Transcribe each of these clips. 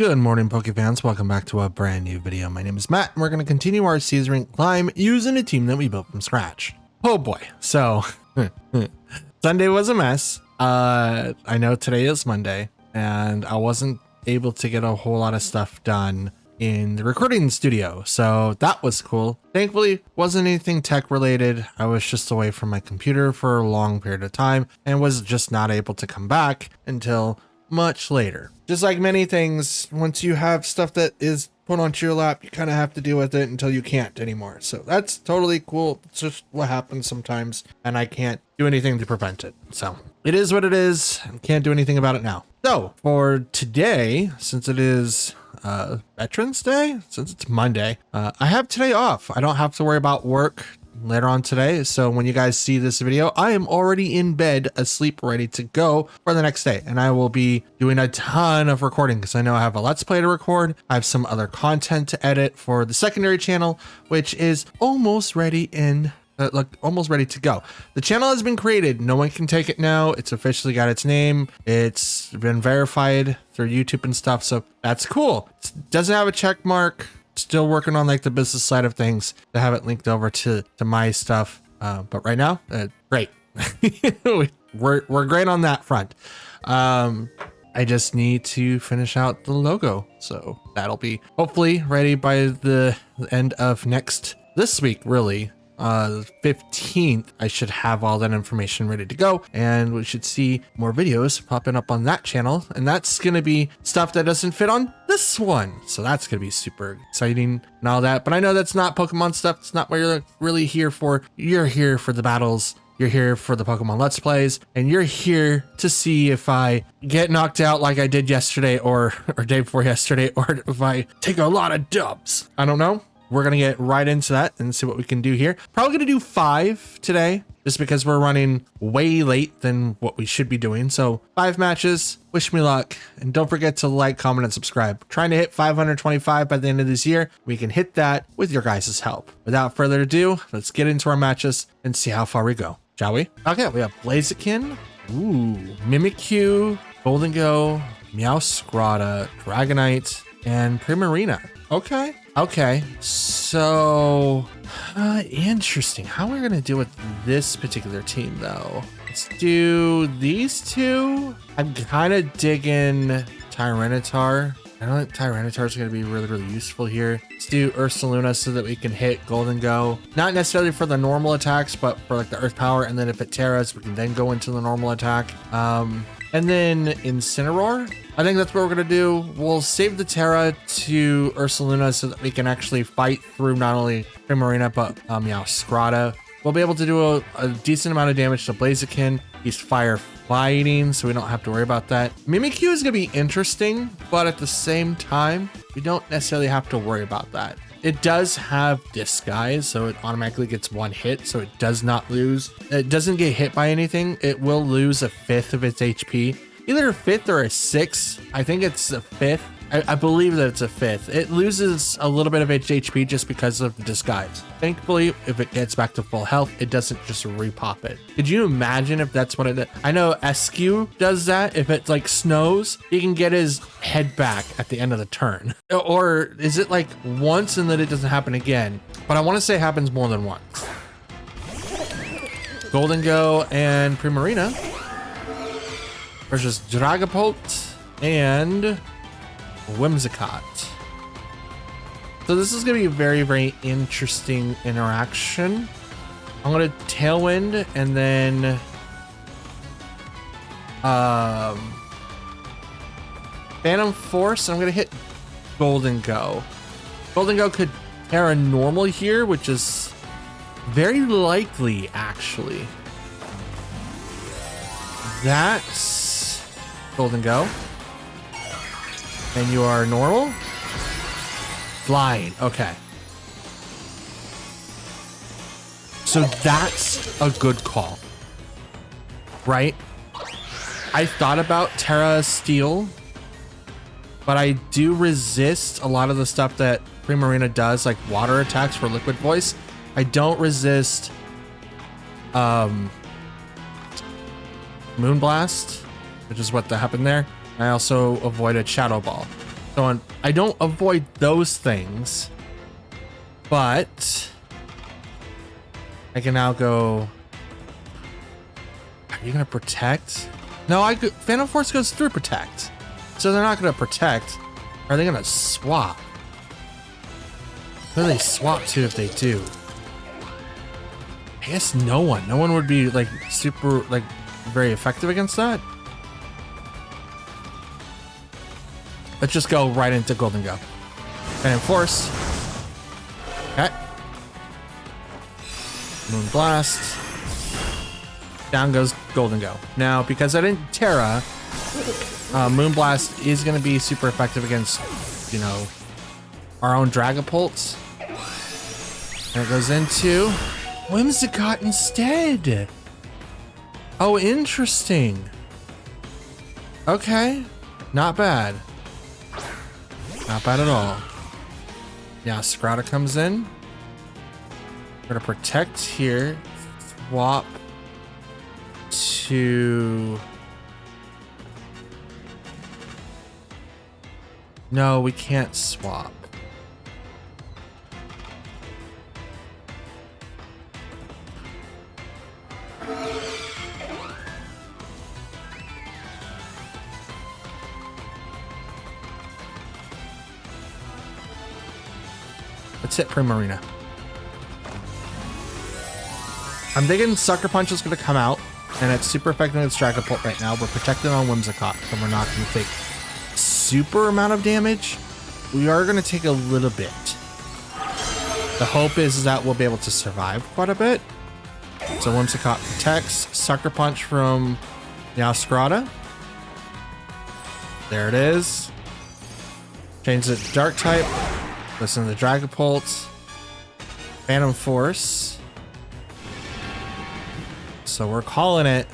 Good morning, Pokefans. Welcome back to a brand new video. My name is Matt, and we're going to continue our season rank climb using a team that we built from scratch. Oh boy. So, Sunday was a mess. I know today is Monday, and I wasn't able to get a whole lot of stuff done in the recording studio, so that was cool. Thankfully, wasn't anything tech related. I was just away from my computer for a long period of time and was just not able to come back until much later. Just like many things, once you have stuff that is put onto your lap, you kind of have to deal with it until you can't anymore. So that's totally cool. It's just what happens sometimes, and I can't do anything to prevent it. So it is what it is. I can't do anything about it now. So for today, since it is Veterans Day, since it's Monday, I have today off. I don't have to worry about work later on today. So when you guys see this video, I am already in bed, asleep, ready to go for the next day. And I will be doing a ton of recording because I know I have a Let's Play to record. I have some other content to edit for the secondary channel, which is almost ready almost ready to go. The channel has been created. No one can take it now. It's officially got its name. It's been verified through YouTube and stuff. So that's cool. It doesn't have a check mark. Still working on like the business side of things to have it linked over to my stuff. But right now, great. we're great on that front. I just need to finish out the logo. So that'll be hopefully ready by the end of this week, really. 15th, I should have all that information ready to go, and we should see more videos popping up on that channel, and that's going to be stuff that doesn't fit on this one. So that's going to be super exciting and all that. But I know that's not Pokemon stuff. It's not what you're really here for. You're here for the battles. You're here for the Pokemon Let's Plays, and you're here to see if I get knocked out like I did yesterday or day before yesterday, or if I take a lot of dubs. I don't know. We're going to get right into that and see what we can do here. Probably going to do 5 today, just because we're running way late than what we should be doing. So 5 matches, wish me luck. And don't forget to like, comment, and subscribe. Trying to hit 525 by the end of this year. We can hit that with your guys' help. Without further ado, let's get into our matches and see how far we go, shall we? Okay, we have Blaziken, Mimikyu, Golden Go, Meowscarlet, Dragonite, and Primarina. Okay, so interesting. How we're gonna deal with this particular team though? Let's do these two. I'm kind of digging Tyranitar. I don't think Tyranitar is going to be really useful here. Let's do Ursaluna so that we can hit Golden Go. Not necessarily for the normal attacks, but for like the Earth Power. And then if it Terras, we can then go into the normal attack. And then Incineroar, I think that's what we're going to do. We'll save the Terra to Ursaluna so that we can actually fight through not only Primarina, but Meowscarlet. We'll be able to do a decent amount of damage to Blaziken. He's fire fighting, so we don't have to worry about that. Mimikyu is going to be interesting, but at the same time, we don't necessarily have to worry about that. It does have Disguise, so it automatically gets 1 hit, so it does not lose. It doesn't get hit by anything. It will lose 1/5 of its HP. Either a 5th or a 6th. I think it's a 5th. I believe that it's a 5th. It loses a little bit of its HP just because of the Disguise. Thankfully, if it gets back to full health, it doesn't just repop it. Could you imagine if that's what it did? I know SQ does that. If it like snows, he can get his head back at the end of the turn. Or is it like once and then it doesn't happen again? But I want to say it happens more than once. Golden Go and Primarina versus Dragapult and Whimsicott. So this is going to be a very interesting interaction. I'm going to Tailwind and then Phantom Force. I'm going to hit Golden Go. Golden Go could Terra normal here, which is very likely actually. That's Golden Go. And you are normal? Flying, okay. So that's a good call, right? I thought about Terra Steel, but I do resist a lot of the stuff that Primarina does, like water attacks for Liquid Voice. I don't resist Moonblast, which is what happened there. I also avoided Shadow Ball. So I don't avoid those things, but I can now go. Are you gonna protect? No, Phantom Force goes through protect. So they're not gonna protect. Are they gonna swap? Who do they swap to if they do? I guess no one. No one would be like super, like very effective against that. Let's just go right into Golden Go. And Force. Okay. Moon Blast. Down goes Golden Go. Now, because I didn't Terra, Moon Blast is going to be super effective against, you know, our own Dragapults. And it goes into Whimsicott instead. Oh, interesting. Okay. Not bad. Not bad at all. Yeah, Scrata comes in. We're gonna protect here. Swap to... No, we can't swap. Let's hit Primarina. I'm thinking Sucker Punch is going to come out, and it's super effective against Dragapult right now. We're protected on Whimsicott, so we're not going to take super amount of damage. We are going to take a little bit. The hope is that we'll be able to survive quite a bit. So Whimsicott protects. Sucker Punch from Scrata. There it is. Change it to Dark type. Listen to the Dragapult. Phantom Force. So we're calling it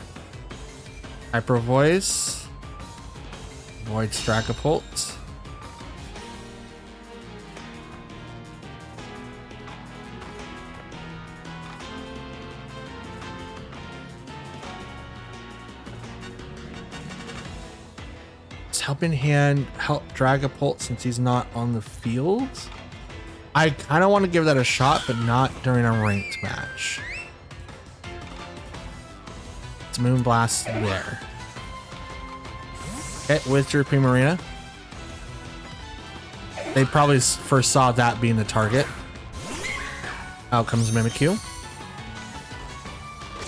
Hyper Voice. Voids Dragapult. Helping Hand help Dragapult since he's not on the field. I kind of want to give that a shot, but not during a ranked match. It's Moon Blast there. Okay, withdrew Primarina. They probably first saw that being the target. Out comes Mimikyu.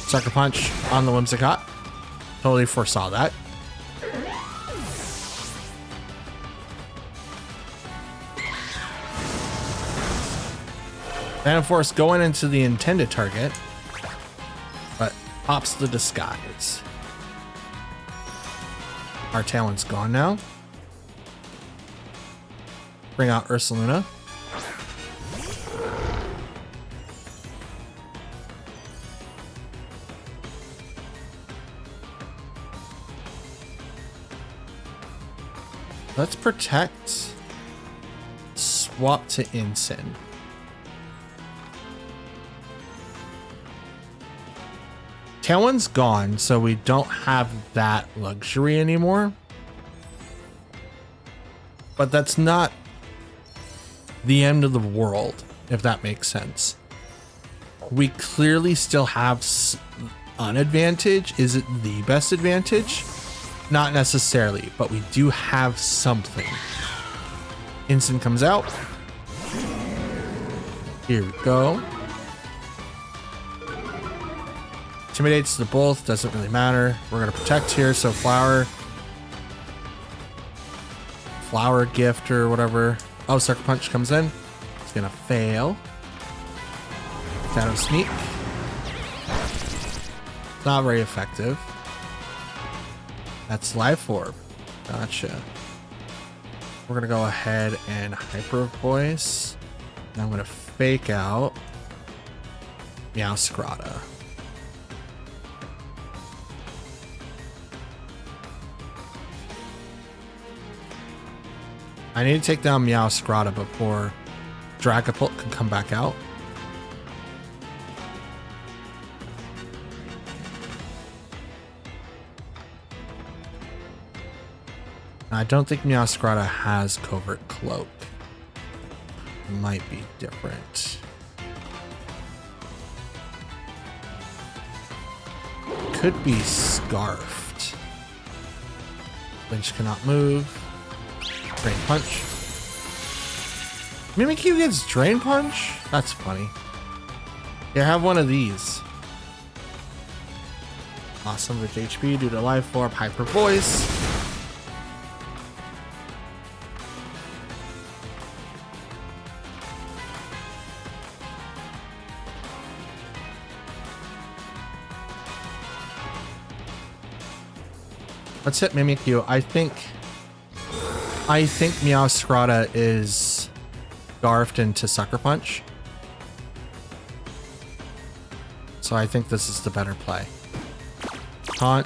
Sucker Punch on the Whimsicott. Totally foresaw that. Phantom Force going into the intended target, but pops the disguise. Our Talon's gone now. Bring out Ursaluna. Let's protect. Swap to Ensign. Talon's gone, so we don't have that luxury anymore. But that's not the end of the world, if that makes sense. We clearly still have an advantage. Is it the best advantage? Not necessarily, but we do have something. Instant comes out. Here we go. Intimidates the both, doesn't really matter. We're gonna protect here, so flower gift or whatever. Oh, Sucker Punch comes in. It's gonna fail. Shadow Sneak. Not very effective. That's Life Orb. Gotcha. We're gonna go ahead and Hyper Voice. And I'm gonna fake out Scrata. I need to take down Scrata before Dragapult can come back out. I don't think Meowscarada has Covert Cloak. Might be different. Could be Scarfed. Lynch cannot move. Drain Punch. Mimikyu gets Drain Punch? That's funny. Yeah, have one of these. Awesome with HP due to Life Orb, Hyper Voice. Let's hit Mimikyu. I think Meowscarada is Scarfed into Sucker Punch. So I think this is the better play. Taunt.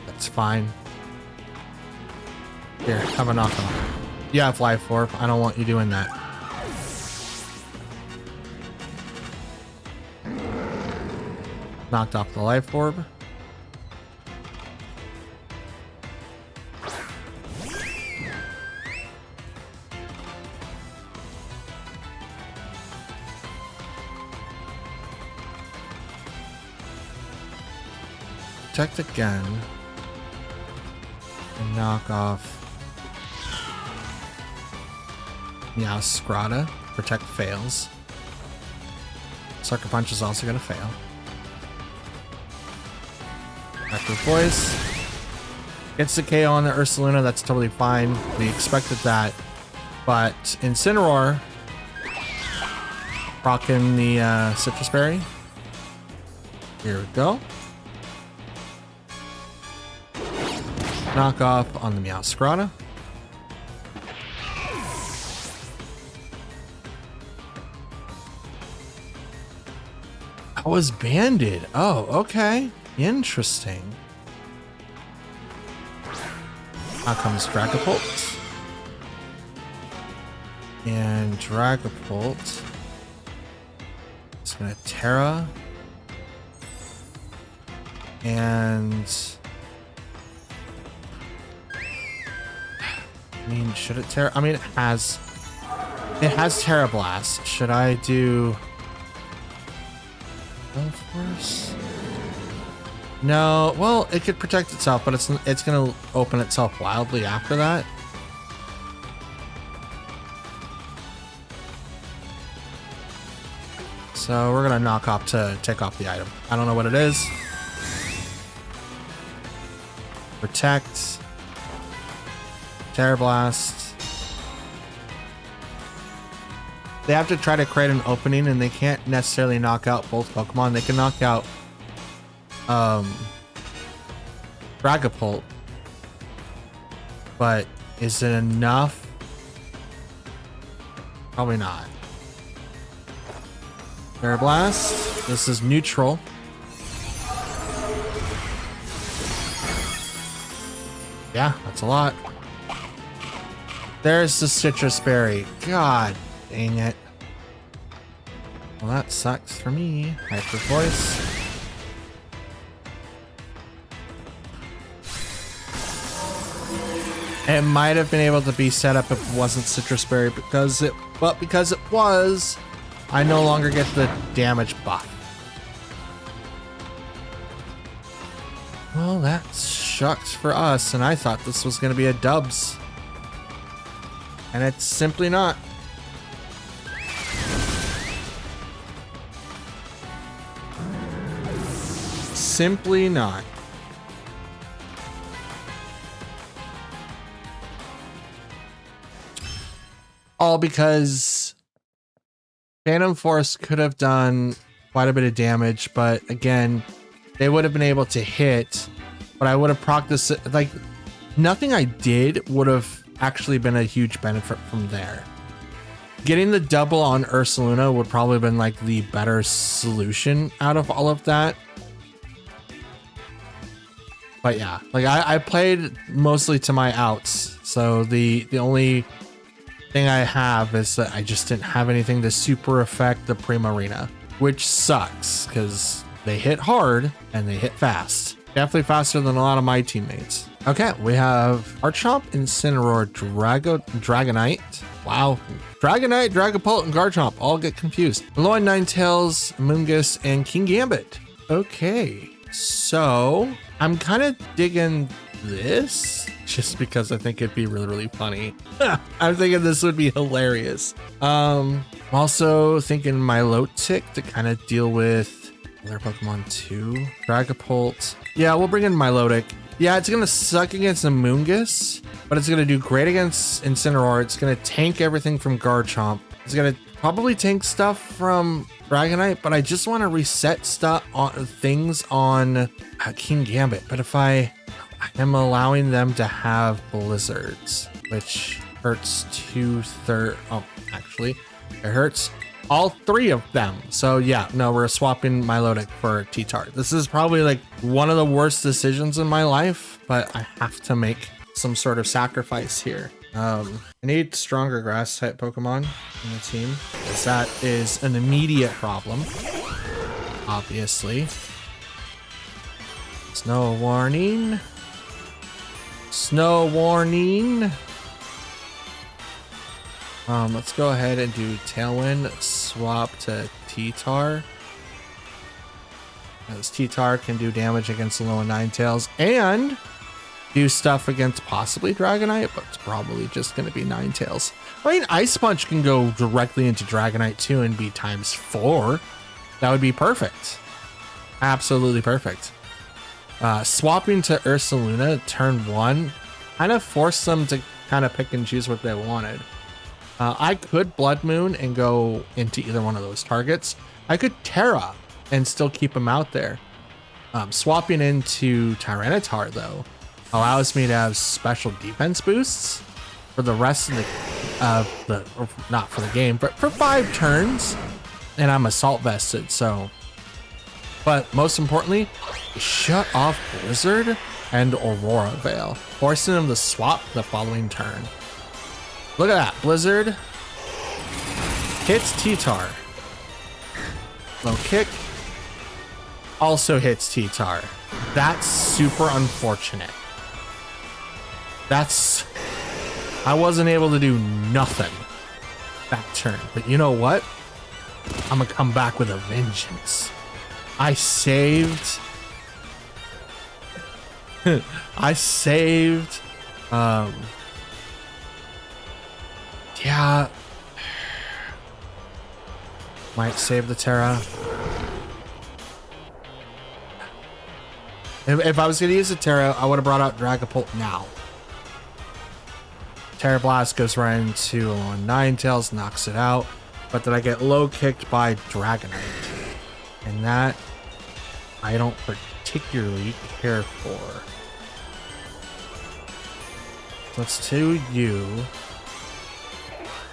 That's fine. Here, have a knockoff. You have Life Orb. I don't want you doing that. Knocked off the Life Orb. Protect again. And knock off Meowscarada. Protect fails. Sucker Punch is also going to fail. Active Voice. Gets the KO on the Ursaluna. That's totally fine. We expected that. But Incineroar. Rocking the Citrus Berry. Here we go. Knock off on the Meowscarada. I was banded. Oh, okay. Interesting. Now comes Dragapult. And Dragapult is going to Terra. And I mean, should it Terra? I mean, it has Terra Blast. Should I do Force? No. Well, it could protect itself, but it's gonna open itself wildly after that. So we're gonna knock off to take off the item. I don't know what it is. Protect. Terra Blast. They have to try to create an opening, and they can't necessarily knock out both Pokemon. They can knock out Dragapult, but is it enough? Probably not. Terra Blast. This is neutral. Yeah, that's a lot. There's the Citrus Berry. God dang it. Well, that sucks for me. Hyper Voice. It might have been able to be set up if it wasn't Citrus Berry, because it was, I no longer get the damage buff. Well, that shucks for us, and I thought this was going to be a dubs. And it's simply not. Simply not. All because Phantom Force could have done quite a bit of damage, but again, they would have been able to hit, but I would have procced this, like, nothing I did would have actually been a huge benefit from there. Getting the double on Ursaluna would probably have been like the better solution out of all of that. But yeah, like I played mostly to my outs, so the only thing I have is that I just didn't have anything to super affect the Primarina, which sucks because they hit hard and they hit fast. Definitely faster than a lot of my teammates. Okay, we have Garchomp, Incineroar, Dragonite. Wow. Dragonite, Dragapult, and Garchomp all get confused. Alolan Ninetales, Moongus, and Kingambit. Okay, so I'm kind of digging this just because I think it'd be really, really funny. I'm thinking this would be hilarious. I'm also thinking Milotic to kind of deal with other Pokemon too. Dragapult. Yeah, we'll bring in Milotic. Yeah, it's gonna suck against the Moongus, but it's gonna do great against Incineroar. It's gonna tank everything from Garchomp. It's gonna probably tank stuff from Dragonite, but I just want to reset stuff on things on Kingambit. But if I am allowing them to have Blizzards, which hurts 2/3. Oh, actually, it hurts all 3 of them. So yeah, no, we're swapping Milotic for T-Tar. This is probably like one of the worst decisions in my life, but I have to make some sort of sacrifice here. I need stronger grass type Pokemon in the team, because that is an immediate problem, obviously. Snow warning. Snow warning. Let's go ahead and do Tailwind, swap to T-Tar. As T-Tar can do damage against the Alolan Ninetales and do stuff against possibly Dragonite, but it's probably just going to be Ninetales. I mean, Ice Punch can go directly into Dragonite too and be ×4. That would be perfect. Absolutely perfect. Swapping to Ursaluna turn 1 kind of forced them to kind of pick and choose what they wanted. I could Blood Moon and go into either one of those targets. I could Terra and still keep him out there. Swapping into Tyranitar though allows me to have special defense boosts for the rest of or not for the game, but for 5 turns, and I'm assault vested. So, but most importantly, shut off Blizzard and Aurora Veil, forcing him to swap the following turn. Look at that, Blizzard hits T-Tar. Low kick also hits T-Tar. That's super unfortunate. I wasn't able to do nothing that turn, but you know what? I'm gonna come back with a vengeance. I saved yeah, might save the Terra. If I was gonna use the Terra, I would have brought out Dragapult now. Terra Blast goes right into Alolan Ninetales, knocks it out, but then I get low kicked by Dragonite, and that I don't particularly care for. Let's do you,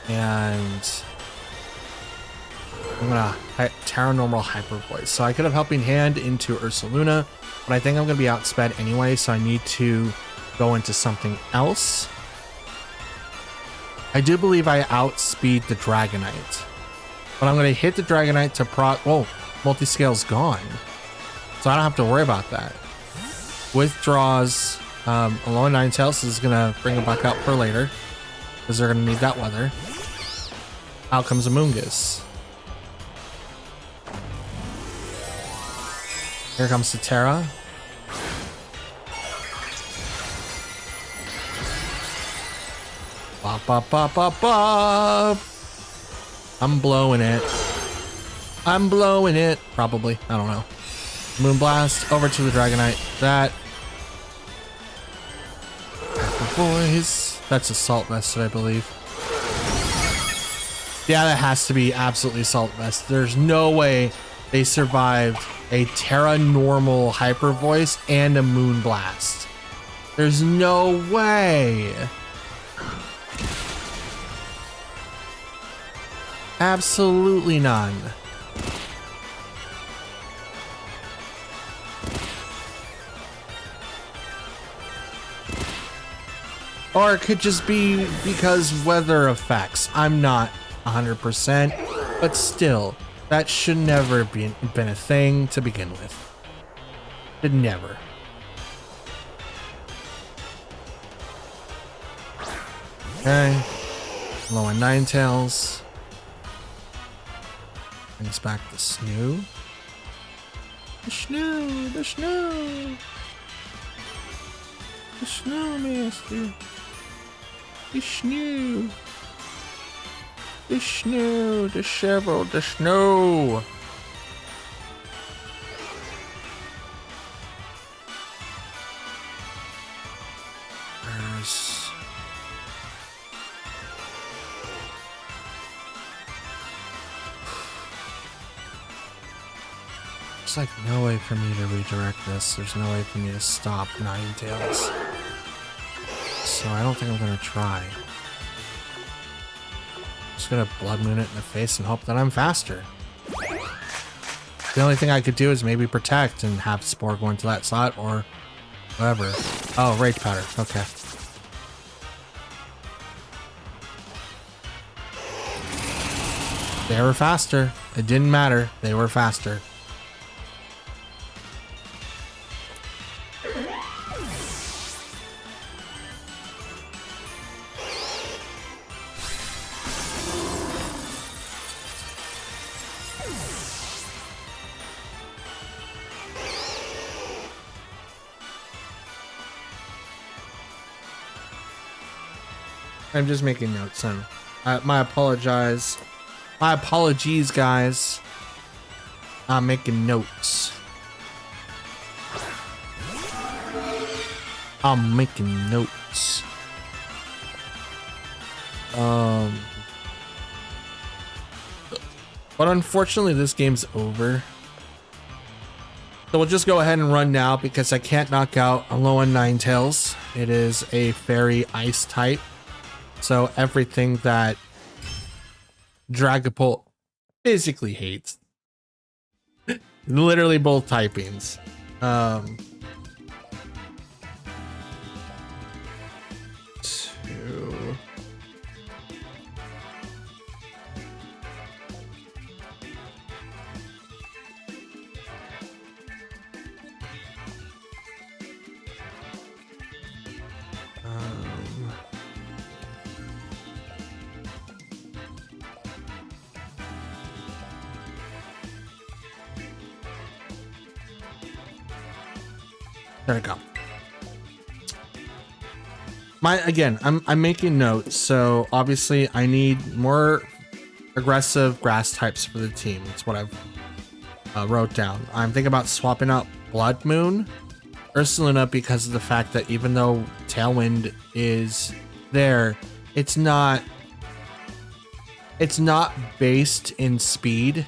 and I'm gonna Terra Normal Hyper Voice. So I could have Helping Hand into Ursaluna, but I think I'm gonna be outsped anyway, so I need to go into something else. I do believe I outspeed the Dragonite, but I'm gonna hit the Dragonite to proc. Whoa, multi-scale's gone, so I don't have to worry about that. Withdraws. Alolan Ninetales is gonna bring it back out for later, because they're gonna need that weather. Out comes a Moongus. Here comes the Terra. Bop, bop, bop, bop, bop. I'm blowing it. I'm blowing it. Probably. I don't know. Moonblast over to the Dragonite. That. Boys. That's Assault Vested, I believe. Yeah, that has to be absolutely Assault Vested. There's no way they survived a Terra Normal Hyper Voice and a Moonblast. There's no way. Absolutely none. Or it could just be because weather effects. I'm not 100%, but still, that should never been a thing to begin with. It never. Okay. Low on Ninetales. Brings back the Snoo. The Snoo! The Snoo! The Snowmaster! The Snoo! The Snoo! The Shovel! The Snow! There's like no way for me to redirect this. There's no way for me to stop Ninetales. So I don't think I'm gonna try. Just gonna Blood Moon it in the face and hope that I'm faster. The only thing I could do is maybe protect and have Spore go into that slot or whatever. Oh, Rage Powder. Okay. They were faster. It didn't matter. They were faster. I'm just making notes, son. My apologies, guys. I'm making notes. I'm making notes. But unfortunately, this game's over. So we'll just go ahead and run now because I can't knock out a low on Ninetales. It is a fairy ice type. So everything that Dragapult basically hates. Literally both typings. There we go. I'm making notes, so obviously I need more aggressive grass types for the team. That's what I've wrote down. I'm thinking about swapping out Blood Moon, Ursaluna, because of the fact that even though Tailwind is there, it's not based in speed,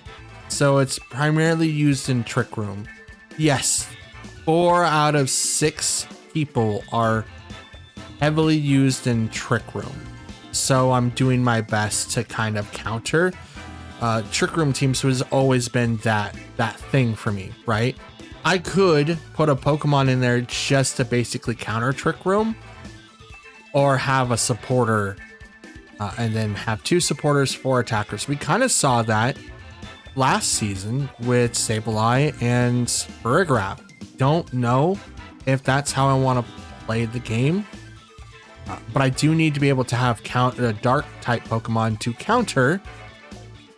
so it's primarily used in Trick Room. Yes. 4 out of 6 people are heavily used in Trick Room. So I'm doing my best to kind of counter. Trick Room teams has always been that thing for me, right? I could put a Pokemon in there just to basically counter Trick Room, or have a supporter and then have 2 supporters, 4 attackers. We kind of saw that last season with Sableye and Burgrap. Don't know if that's how I want to play the game, but I do need to be able to have a dark type Pokemon to counter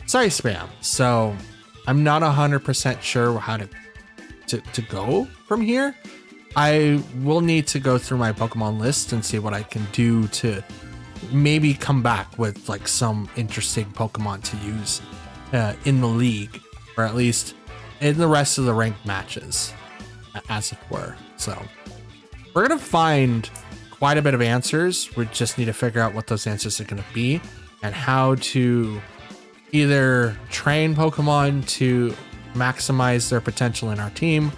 Psy Spam. So I'm not 100% sure how to go from here. I will need to go through my Pokemon list and see what I can do to maybe come back with like some interesting Pokemon to use in the league, or at least in the rest of the ranked matches, as it were. So we're gonna find quite a bit of answers. We just need to figure out what those answers are gonna be and how to either train Pokemon to maximize their potential in our team,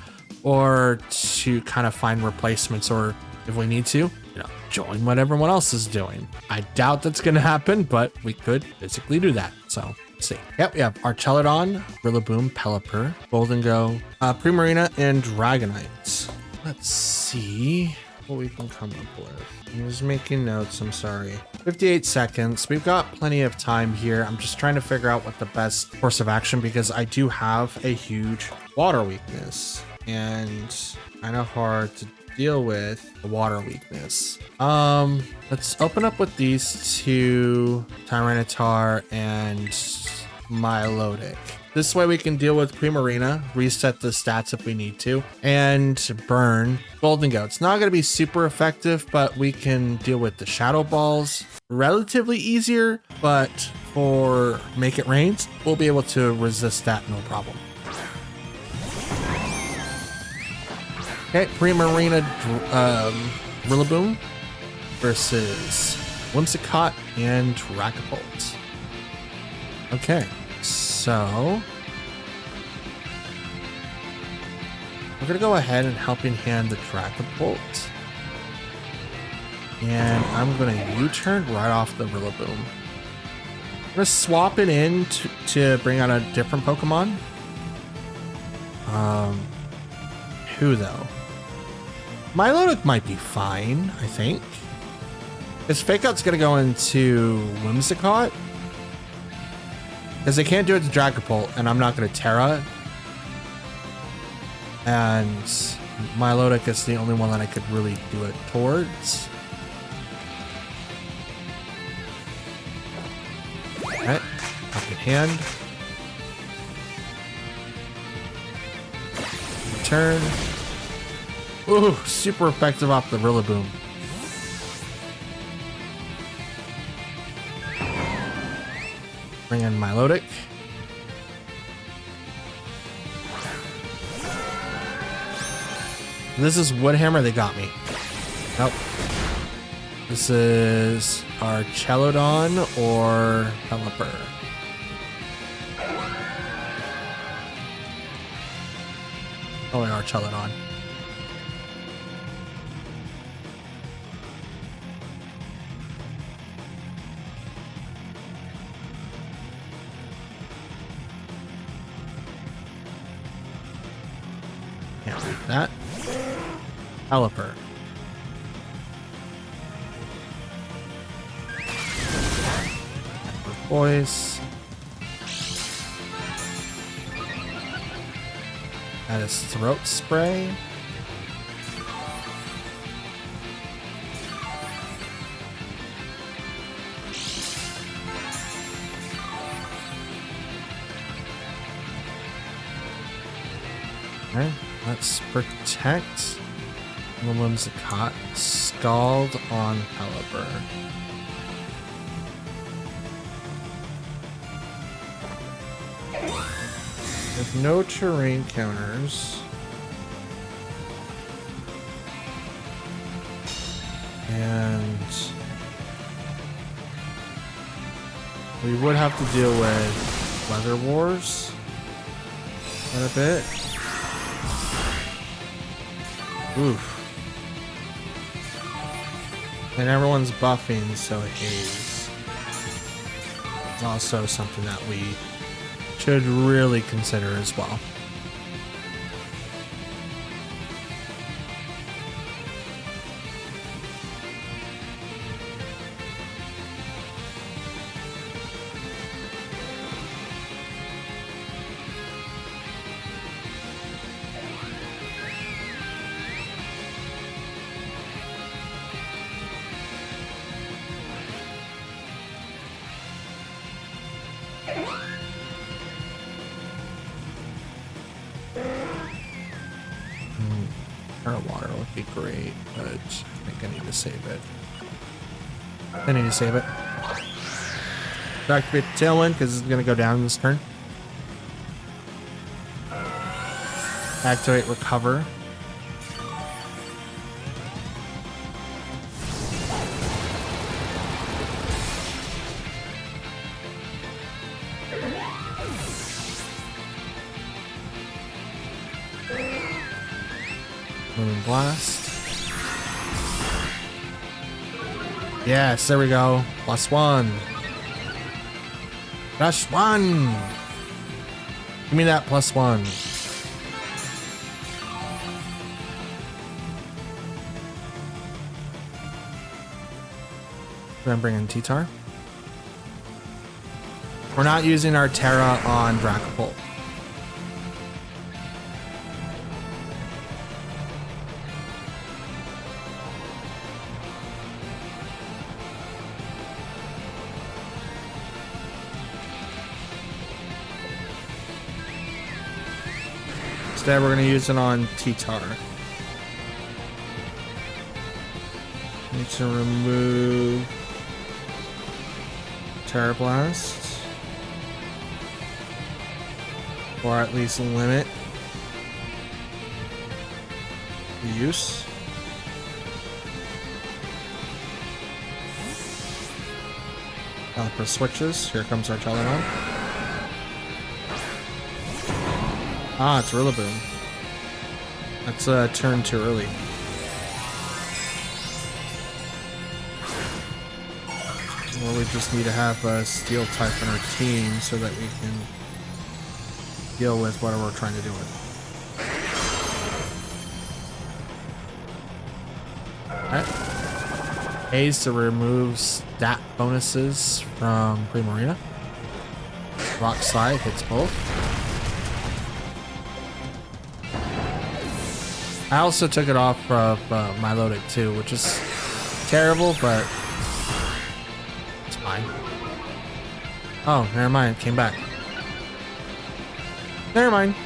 or to kind of find replacements, or if we need to, join what everyone else is doing. I doubt that's gonna happen, but we could physically do that. So let's see. Yep, we have Archelodon, Rillaboom, Pelipper, Goldengo, Primarina, and Dragonite. Let's see what we can come up with. I'm just making notes, I'm sorry. 58 seconds. We've got plenty of time here. I'm just trying to figure out what the best course of action, because I do have a huge water weakness, and kind of hard to deal with the water weakness. Let's open up with these two, Tyranitar and Milotic. This way we can deal with Primarina, reset the stats if we need to, and burn Golden Goat. It's not going to be super effective, but we can deal with the Shadow Balls relatively easier, but for Make It Rain, we'll be able to resist that no problem. Okay, Primarina Rillaboom versus Whimsicott and Dragapult. Okay, so we're gonna go ahead and Helping Hand the Dragapult. And I'm gonna U-turn right off the Rillaboom. I'm gonna swap it in to bring out a different Pokemon. Who though? Milotic might be fine, I think. Because Fake Out's gonna go into Whimsicott. Because they can't do it to Dragapult, and I'm not gonna Terra it. And Milotic is the only one that I could really do it towards. Alright, Helping Hand. Turn. Ooh, super effective off the Rillaboom. Bring in Milotic. This is Woodhammer, they got me. Nope. This is our Chelodon or Pelipper. Oh, we are Chelodon. Can't read that. Pelipper. Voice. That is Throat Spray. Okay, let's protect the Whimsicott. Scald on Pelipper. With no terrain counters. And we would have to deal with Weather Wars quite a bit. Oof. And everyone's buffing, so Haze is also something that we should really consider as well. Water would be great, but I think I need to save it. I need to save it. Activate the Tailwind because it's going to go down this turn. Activate Recover. Moon Blast. Yes, there we go. +1. +1. Give me that +1. Then bring in T-Tar. We're not using our Terra on Dragapult. Instead, we're going to use it on T-Tar. Need to remove Terra Blast. Or at least limit the use. Caliper switches. Here comes our Telenon. Ah, it's Rillaboom. That's a turn too early. Well, we just need to have a Steel type in our team so that we can deal with whatever we're trying to do with. Alright. Haze to remove stat bonuses from Primarina. Rock Slide hits both. I also took it off of Milotic too, which is terrible, but it's fine. Oh, never mind. It came back. Never mind.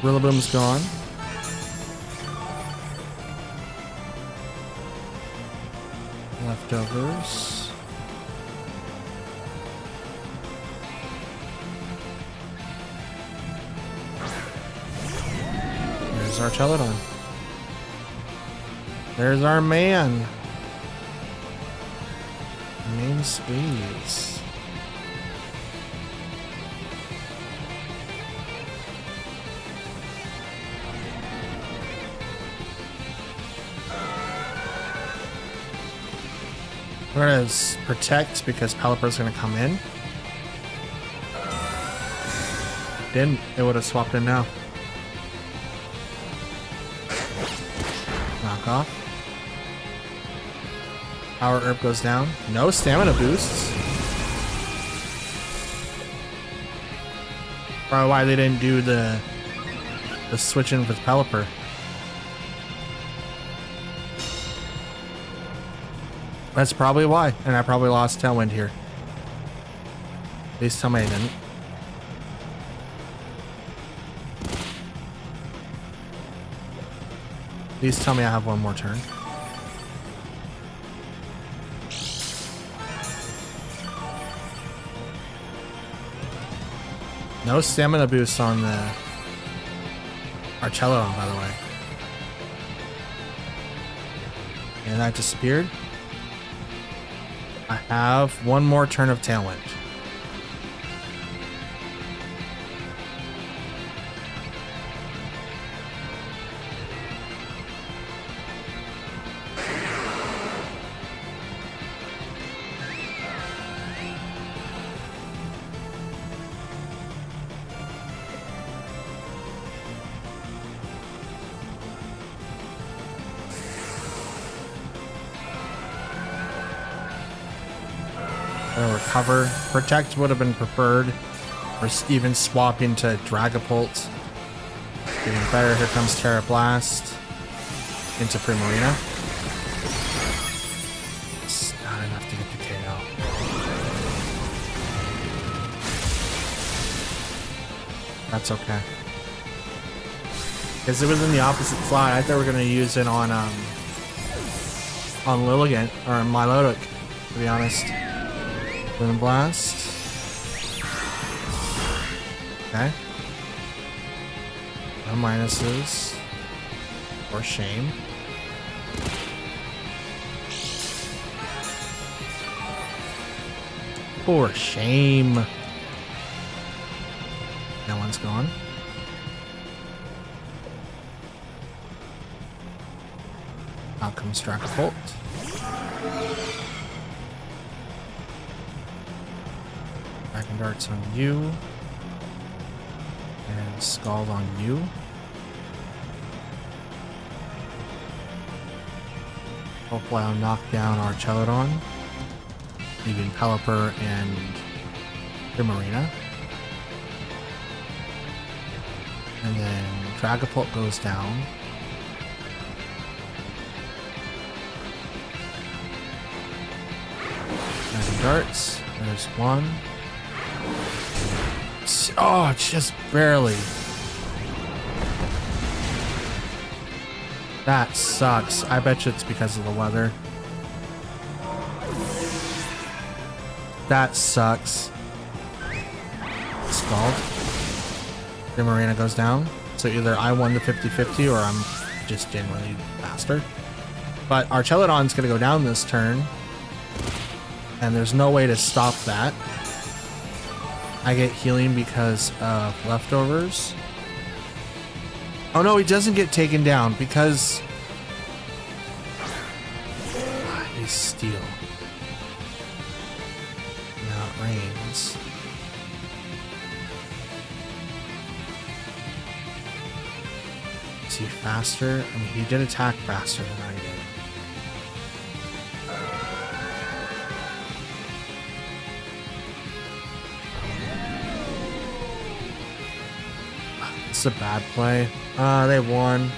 Rillaboom's gone. Leftovers. There's our Teledon. There's our man. Main squeeze. We're gonna protect because Pelipper's gonna come in. Didn't, it would have swapped in now. Knock off. Power Herb goes down. No stamina boosts. Probably why they didn't do the switch in with Pelipper. That's probably why, and I probably lost Tailwind here. Please tell me I didn't. Please tell me I have one more turn. No stamina boost on the Archelon, by the way. And that disappeared. I have one more turn of Tailwind. Recover. Protect would have been preferred, or even swap into Dragapult. Even better. Here comes Terra Blast into Primarina. It's not enough to get the KO. That's okay. Because it was in the opposite slot. I thought we were going to use it on Lilligant or Milotic, to be honest. Boom Blast. Okay. No minuses. For shame. For shame. That one's gone. Out comes Dragapult. Dragon Darts on you. And Scald on you. Hopefully I'll knock down our Celadon, leaving Pelipper and Primarina. And then Dragapult goes down. darts. There's one. Oh, just barely. That sucks. I bet you it's because of the weather. That sucks. Scald. The Marina goes down. So either I won the 50-50 or I'm just genuinely faster. But Archelodon's gonna go down this turn. And there's no way to stop that. I get healing because of leftovers. Oh no, he doesn't get taken down because he's steel. Now it rains. Is he faster? I mean, he did attack faster than I did. It's a bad play. They won.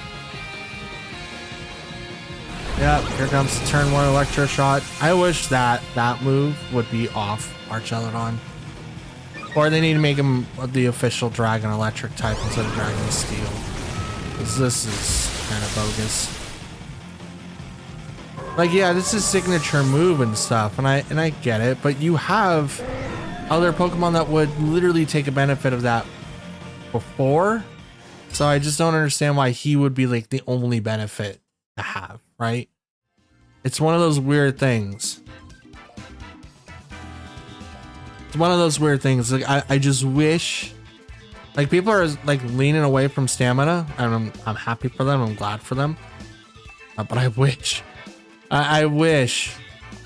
Yep, here comes the turn 1 Electro Shot. I wish that move would be off Archelodon. Or they need to make him the official Dragon Electric type instead of Dragon Steel. Because this is kind of bogus. Like, yeah, this is signature move and stuff, and I get it, but you have other Pokemon that would literally take a benefit of that before. So I just don't understand why he would be like the only benefit to have, right? It's one of those weird things. It's one of those weird things. Like I just wish, like, people are like leaning away from stamina, and I'm happy for them. I'm glad for them. But I wish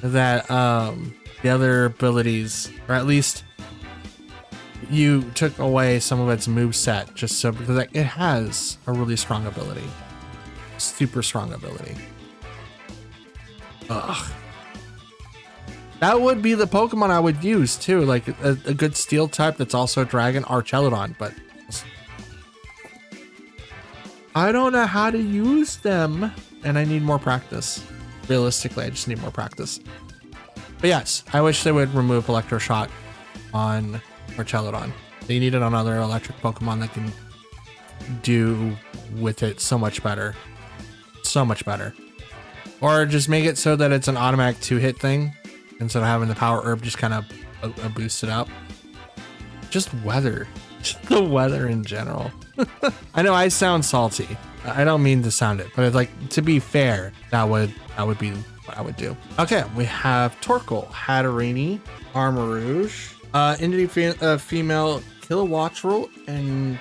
that the other abilities, or at least you took away some of its moveset, just so, because like, it has a really strong ability, super strong ability. Ugh. That would be the Pokemon I would use too, like a good steel type that's also Dragon, Archelodon, but I don't know how to use them, and I need more practice. Realistically, I just need more practice. But yes, I wish they would remove Electro Shot on Archelodon. They need it on other electric Pokemon that can do with it so much better. So much better. Or just make it so that it's an automatic 2-hit thing instead of having the Power Herb just kind of boost it up. Just weather. Just the weather in general. I know I sound salty. I don't mean to sound it, but it's like, to be fair, that would be what I would do. Okay, we have Torkoal, Hatterene, Armarouge, female Kilowattrel, and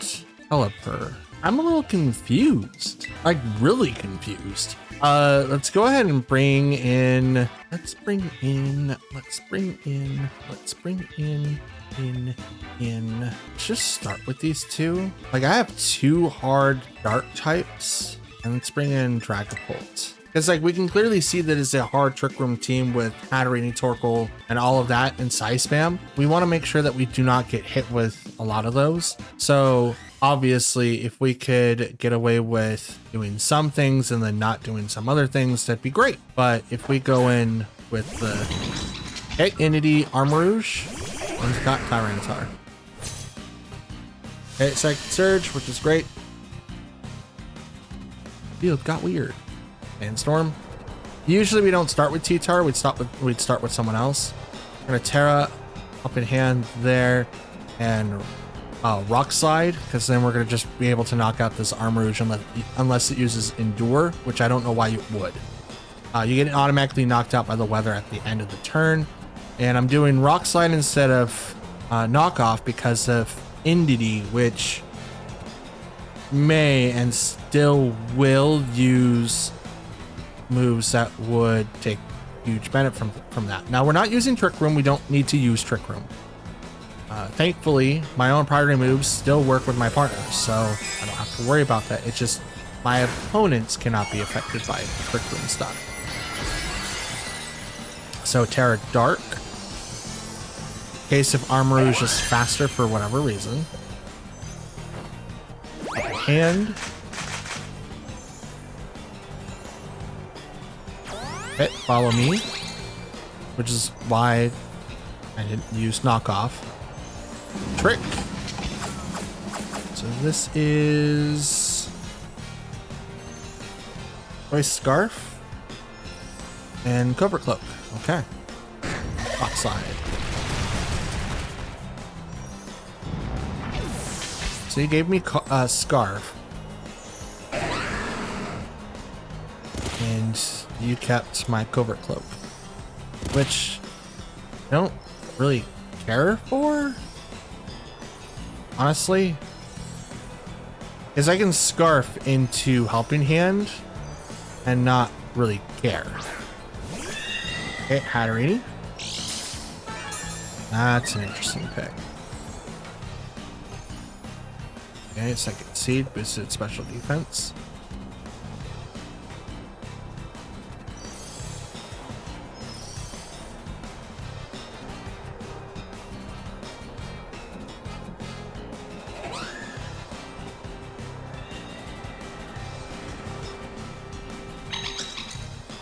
Pelipper. I'm a little confused, like really confused. Let's go ahead and bring in. Let's bring in. Let's just start with these two. Like, I have 2 hard dark types, and let's bring in Dragapult. Because like, we can clearly see that it's a hard Trick Room team with Hatterene, Torkoal, and all of that, and Psy Spam. We want to make sure that we do not get hit with a lot of those. So obviously, if we could get away with doing some things and then not doing some other things, that'd be great. But if we go in with the Hit Entity Armarouge, and it's got Tyranitar. Hit Psychic Surge, which is great. Field got weird. Sandstorm. Usually we don't start with T-Tar, we'd start with someone else. We're gonna Terra up in hand there, and Rock Slide, because then we're gonna just be able to knock out this Armarouge unless it uses Endure, which I don't know why you would. You get automatically knocked out by the weather at the end of the turn, and I'm doing Rock Slide instead of Knockoff because of Entity, which may and still will use moves that would take huge benefit from that. Now, we're not using Trick Room. We don't need to use Trick Room. Thankfully, my own priority moves still work with my partners, so I don't have to worry about that. It's just my opponents cannot be affected by Trick Room stuff. So Terra Dark. In case if Armarouge is faster for whatever reason. Hand. Okay, follow me. Which is why I didn't use knockoff. Trick. So this is Voice Scarf and Covert Cloak. Okay. Rock Slide. So you gave me Scarf. And you kept my Covert Cloak. Which I don't really care for, honestly. Because I can Scarf into Helping Hand and not really care. Okay, Hatterini. That's an interesting pick. Okay, second seed, boosted special defense.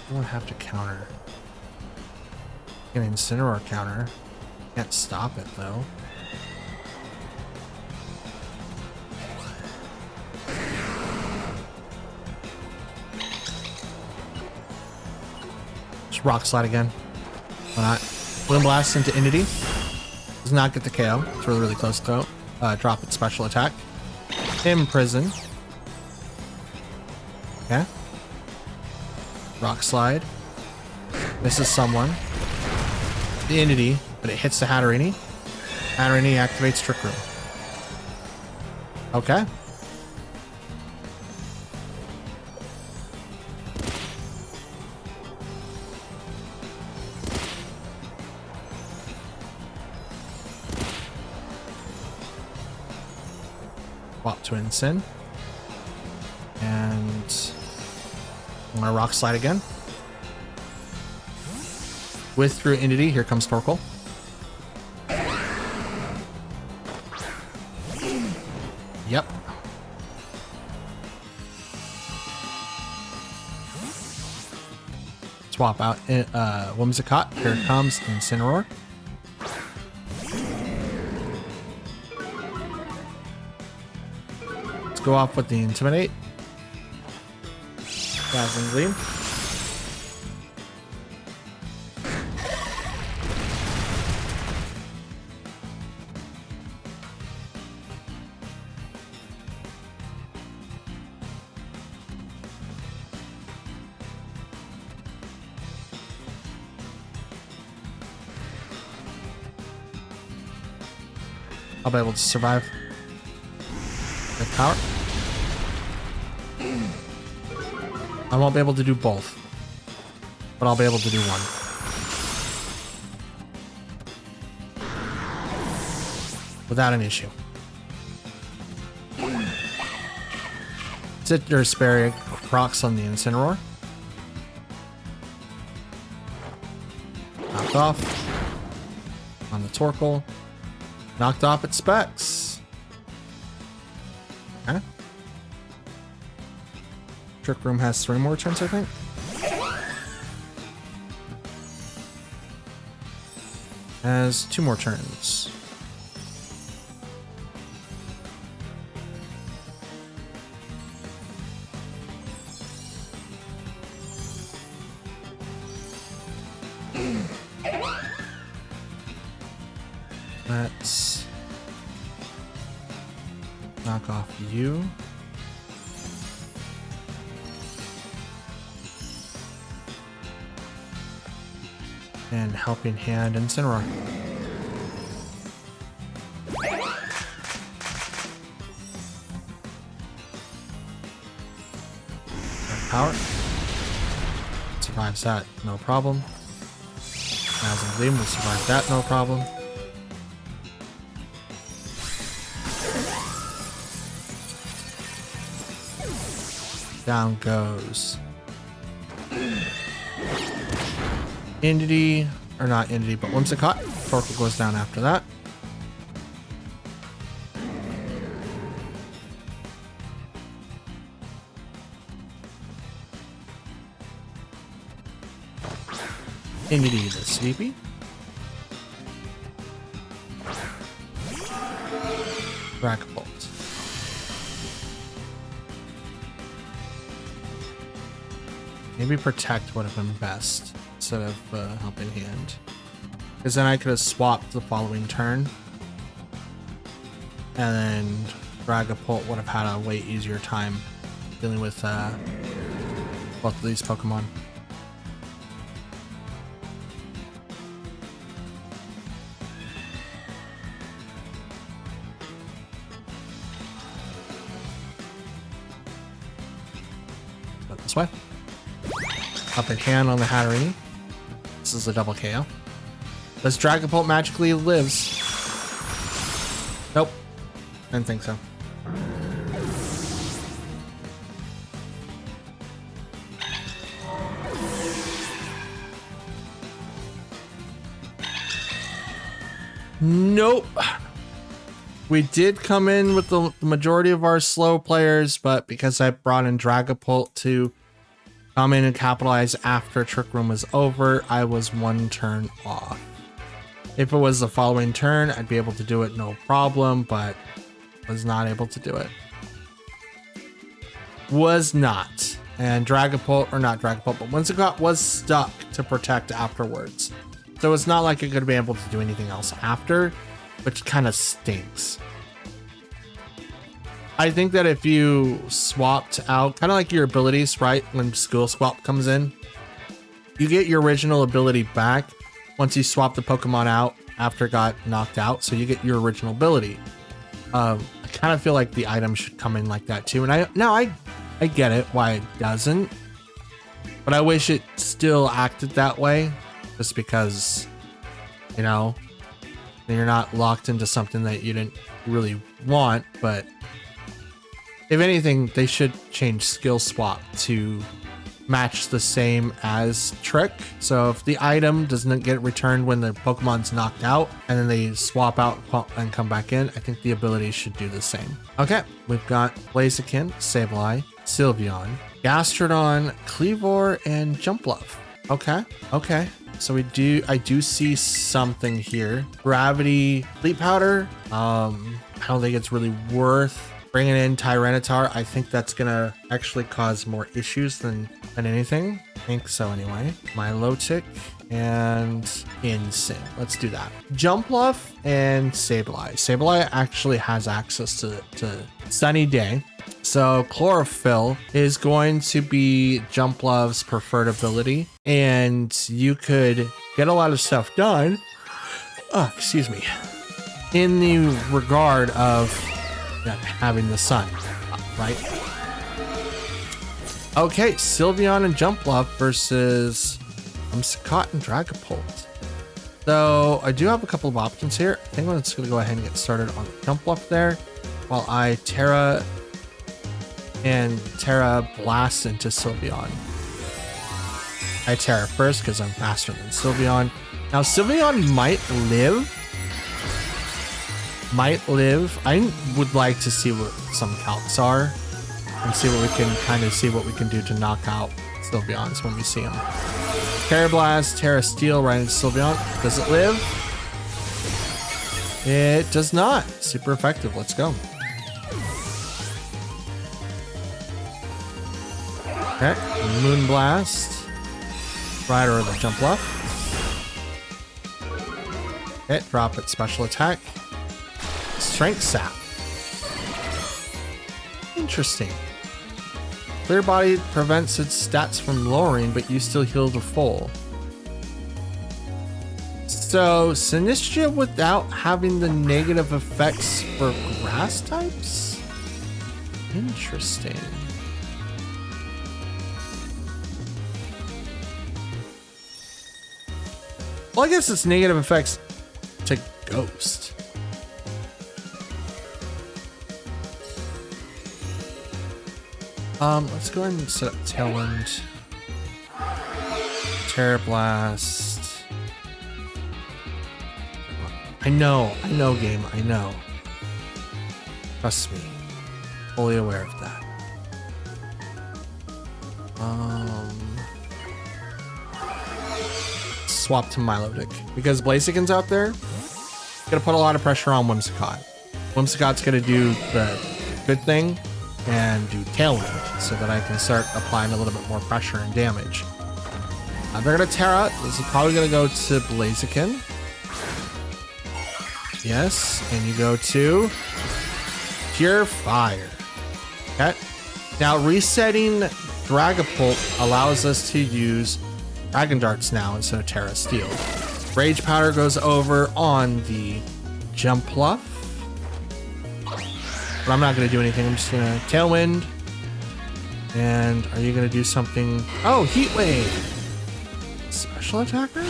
I don't have to counter. An Incineroar counter. Can't stop it though. Just Rock Slide again. Why not? Wind Blast into Entity. Does not get the KO. It's really, really close to drop its special attack. Imprison. Okay. Rock Slide. Misses someone. The Entity, but it hits the Hatterini. Hatterini activates Trick Room. Okay. Swap to Incin. And I'm gonna Rock Slide again. Withdrew Entity, here comes Torkoal. Yep. Swap out Whimsicott, here comes Incineroar. Let's go off with the Intimidate. Dazzling Gleam. I'll be able to survive. Good power. I won't be able to do both, but I'll be able to do one. Without an issue. Sit your Sperry procs on the Incineroar. Knocked off. On the Torkoal. Knocked off its specs. Okay. Trick Room has 3 more turns, I think. Has 2 more turns. Let's knock off you. And Helping Hand Incineroar. Power. Survives that, no problem. Dazzling Gleam will survive that, no problem. Down goes Entity, or not Entity, but Whimsicott. Torkoal goes down after that. Entity the Sleepy. Dragapult. Maybe Protect would have been best instead of Helping Hand. Because then I could have swapped the following turn. And then Dragapult would have had a way easier time dealing with both of these Pokemon. Go this way. Up in hand on the Hatterene. This is a double KO. This Dragapult magically lives. Nope. Didn't think so. Nope. We did come in with the majority of our slow players, but because I brought in Dragapult to come in and capitalize after Trick Room was over, I was one turn off. If it was the following turn, I'd be able to do it no problem, but was not able to do it. Was not. And Dragapult, or not Dragapult, but Whimsicott was stuck to Protect afterwards. So it's not like it could be able to do anything else after, which kind of stinks. I think that if you swapped out, kind of like your abilities, right? When School Swap comes in, you get your original ability back once you swap the Pokemon out after it got knocked out. So you get your original ability. I kind of feel like the item should come in like that too. And I get it why it doesn't, but I wish it still acted that way. Just because, you know, you're not locked into something that you didn't really want. But if anything, they should change Skill Swap to match the same as Trick. So if the item doesn't get returned when the Pokemon's knocked out and then they swap out and come back in, I think the ability should do the same. Okay, we've got Blaziken, Sableye, Sylveon, Gastrodon, Kleavor, and Jumpluff. Okay. So I do see something here. Gravity Sleep Powder. I don't think it's really worth bringing in Tyranitar. I think that's gonna actually cause more issues than anything. I think so anyway. Milotic and Insane. Let's do that. Jumpluff and Sableye. Sableye actually has access to Sunny Day. So Chlorophyll is going to be Jumpluff's preferred ability, and you could get a lot of stuff done. Oh, excuse me. In the regard of having the sun, right? Okay, Sylveon and Jumpluff versus Whimsicott and Dragapult. So I do have a couple of options here. I think I'm just going to go ahead and get started on Jumpluff there, while I Terra Blast into Sylveon. I Terra first because I'm faster than Sylveon. Now Sylveon might live. I would like to see what some calcs are and see what we can do to knock out Sylveons when we see them. Terra Blast, Terra Steel right into Sylveon. Does it live? It does not. Super effective. Let's go. Okay, Moonblast. Rider of the Jumpluff. Okay, drop it. Special attack. Strength Sap. Interesting. Clear Body prevents its stats from lowering, but you still heal to full. So, Sinistcha without having the negative effects for grass types? Interesting. Well, I guess it's negative effects to Ghost. Let's go ahead and set up Tailwind. Terra Blast. I know, game, I know. Trust me. Fully aware of that. Swap to Milotic. Because Blaziken's out there, gonna put a lot of pressure on Whimsicott. Whimsicott's gonna do the good thing and do Tailwind so that I can start applying a little bit more pressure and damage. They're gonna Terra. This is probably gonna go to Blaziken. Yes, and you go to Pure Fire. Okay. Now resetting Dragapult allows us to use Dragon Darts now instead of Terra Steel. Rage Powder goes over on the Jumpluff. But I'm not going to do anything. I'm just going to Tailwind. And are you going to do something? Oh, Heat Wave. Special attacker?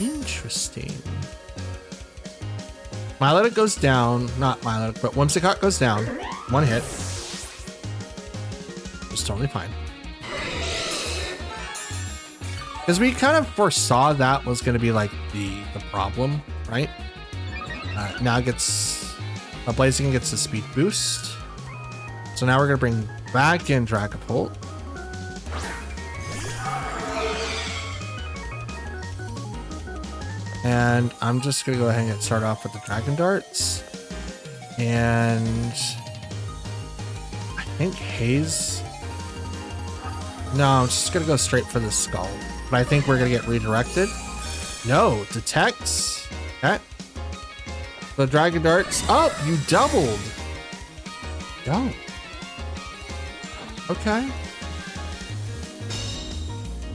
Interesting. Milotic goes down. Not Milotic, but Whimsicott goes down. One hit. It's totally fine. Because we kind of foresaw that was going to be like the problem, right? Now it gets Blaziken gets a speed boost. So now we're going to bring back in Dragapult. And I'm just going to go ahead and start off with the Dragon Darts. And I think Haze. No, I'm just going to go straight for the Skull. But I think we're going to get redirected. No, detects. Okay. The Dragon Darts. Oh, you doubled. Go. Okay.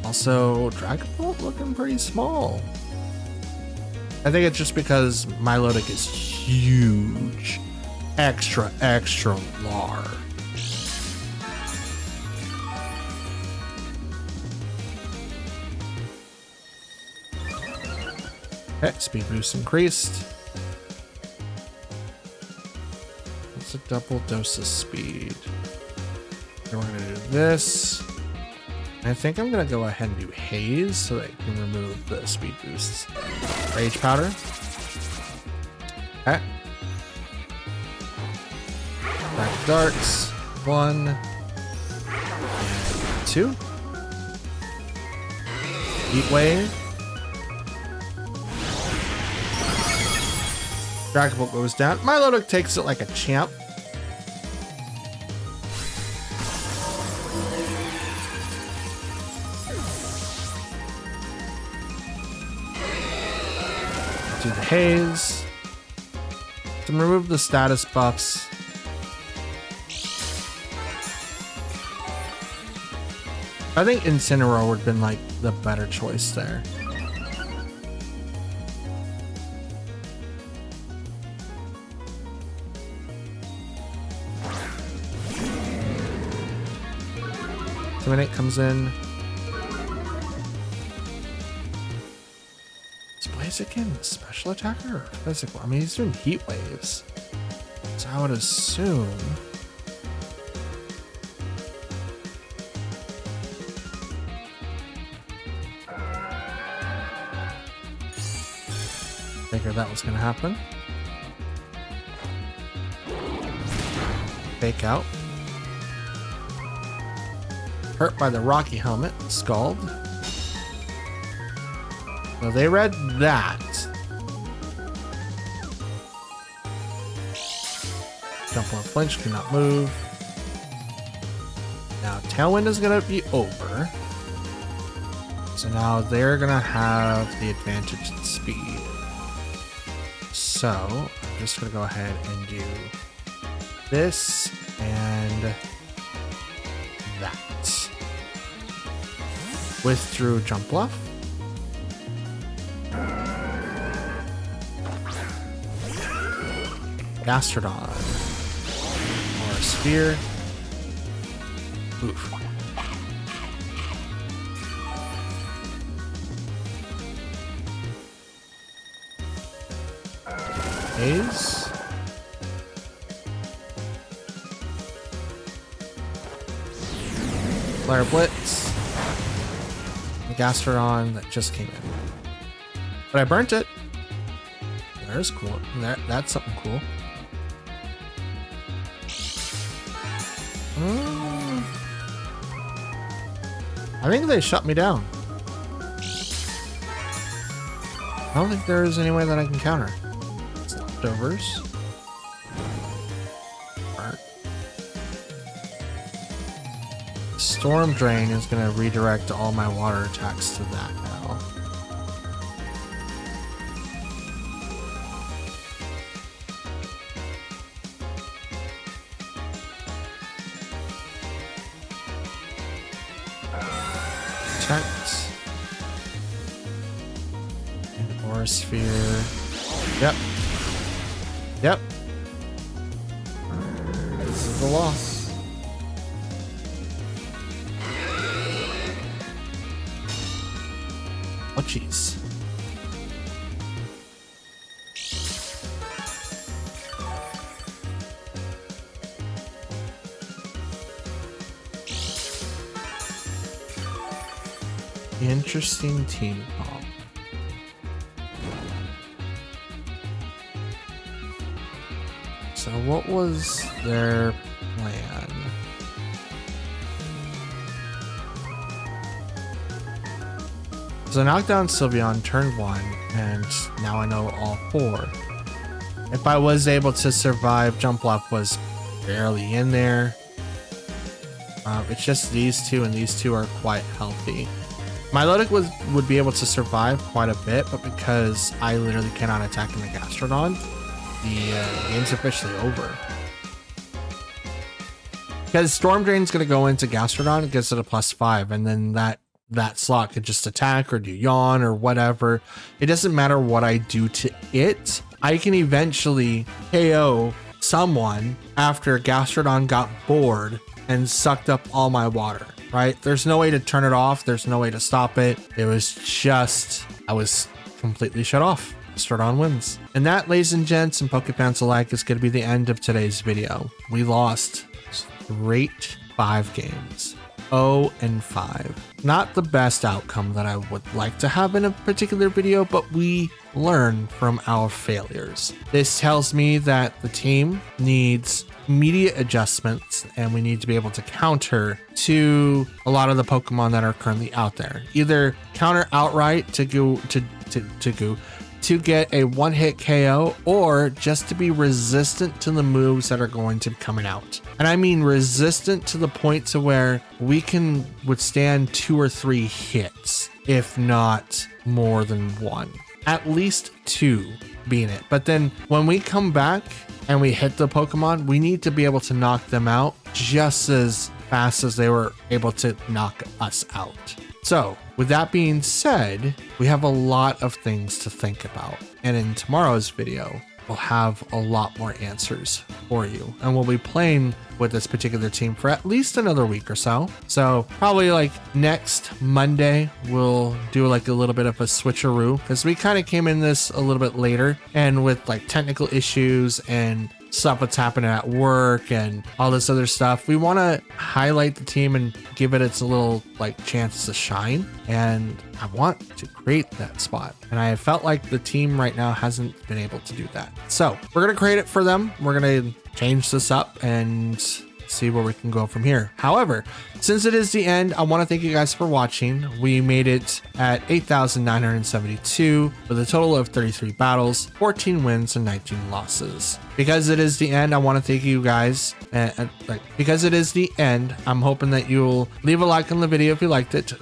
Also, Dragapult looking pretty small. I think it's just because Milotic is huge. Extra, extra large. Okay, speed boost increased. That's a double dose of speed. Then we're gonna do this. I think I'm gonna go ahead and do Haze so that I can remove the speed boosts. Rage Powder. Okay. Back Darts. 1 and 2. Heat Wave. Dragapult goes down. Milotic takes it like a champ. Do the Haze. To remove the status buffs. I think Incineroar would have been like the better choice there. So when it comes in, is Blaziken special attacker or physical? I mean, he's doing heat waves, so I would assume. Figured that was going to happen. Fake out. Hurt by the Rocky Helmet, Scald. Well, they read that. Jump on flinch, cannot move. Now Tailwind is going to be over. So now they're going to have the advantage in speed. So I'm just going to go ahead and do this and that. Withdrew Jumpluff. Gastrodon. Or a Sphere. Oof. Haze. Flare Blitz. The Gastrodon that just came in. But I burnt it. There's cool. That's something cool. I think they shut me down. I don't think there's any way that I can counter. leftovers. Alright. Storm Drain is going to redirect all my water attacks to that now. Protect. And Aura Sphere. Yep. Yep. This is the loss. Oh, jeez. Interesting team comp. So what was their plan? So I knocked down Sylveon turn 1, and now I know all 4. If I was able to survive, Jumpluff was barely in there. It's just these two, and these two are quite healthy. Milotic would be able to survive quite a bit, but because I literally cannot attack in the Gastrodon, the game's officially over. Because Storm Drain's going to go into Gastrodon, it gets it a +5, and then that slot could just attack or do yawn or whatever. It doesn't matter what I do to it. I can eventually KO someone after Gastrodon got bored and sucked up all my water, right? There's no way to turn it off. There's no way to stop it. It was just, I was completely shut off. Gastrodon wins. And that, ladies and gents and Pokefans alike, is going to be the end of today's video. We lost straight 5 games. 0-5. Not the best outcome that I would like to have in a particular video, but we learn from our failures. This tells me that the team needs immediate adjustments, and we need to be able to counter to a lot of the Pokemon that are currently out there. Either counter outright to get a one-hit KO, or just to be resistant to the moves that are going to be coming out. And I mean resistant to the point to where we can withstand 2 or 3 hits, if not more than 1. At least 2 being it. But then when we come back and we hit the Pokemon, we need to be able to knock them out just as fast as they were able to knock us out. So with that being said, we have a lot of things to think about. And in tomorrow's video, we'll have a lot more answers for you. And we'll be playing with this particular team for at least another week or so. So probably like next Monday, we'll do like a little bit of a switcheroo, because we kind of came in this a little bit later, and with like technical issues and stuff that's happening at work and all this other stuff, we want to highlight the team and give it its little like chance to shine. And I want to create that spot, and I felt like the team right now hasn't been able to do that. So we're going to create it for them. We're going to change this up and see where we can go from here. However, since it is the end, I want to thank you guys for watching. We made it at 8,972 with a total of 33 battles, 14 wins, and 19 losses. Because it is the end, I want to thank you guys. Because it is the end, I'm hoping that you'll leave a like on the video if you liked it,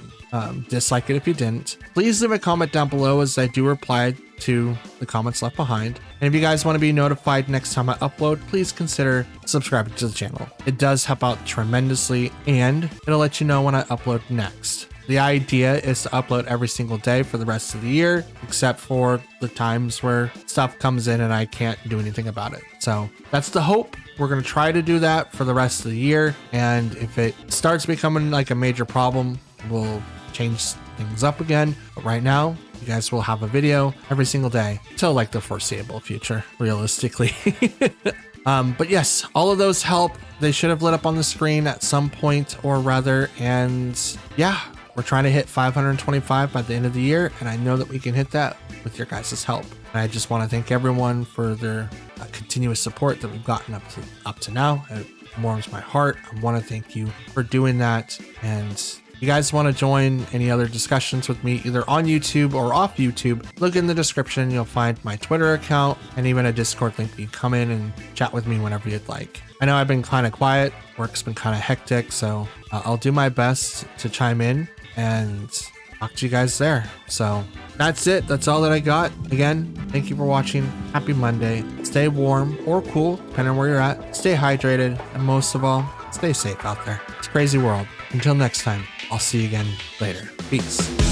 dislike it if you didn't. Please leave a comment down below, as I do reply to the comments left behind. And if you guys want to be notified next time I upload, please consider subscribing to the channel. It does help out tremendously, and it'll let you know when I upload next. The idea is to upload every single day for the rest of the year, except for the times where stuff comes in and I can't do anything about it. So that's the hope. We're going to try to do that for the rest of the year. And if it starts becoming like a major problem, we'll change things up again. But right now, you guys will have a video every single day till like the foreseeable future, realistically. But yes, all of those help. They should have lit up on the screen at some point or rather. And yeah, we're trying to hit 525 by the end of the year. And I know that we can hit that with your guys' help. And I just want to thank everyone for their continuous support that we've gotten up to now. It warms my heart. I want to thank you for doing that. And you guys want to join any other discussions with me, either on YouTube or off YouTube, look in the description. You'll find my Twitter account and even a Discord link. You can come in and chat with me whenever you'd like. I know I've been kind of quiet. Work's been kind of hectic, so I'll do my best to chime in and talk to you guys there. So that's it. That's all that I got. Again, thank you for watching. Happy Monday. Stay warm or cool, depending on where you're at. Stay hydrated, and most of all, stay safe out there. It's a crazy world. Until next time, I'll see you again later. Peace.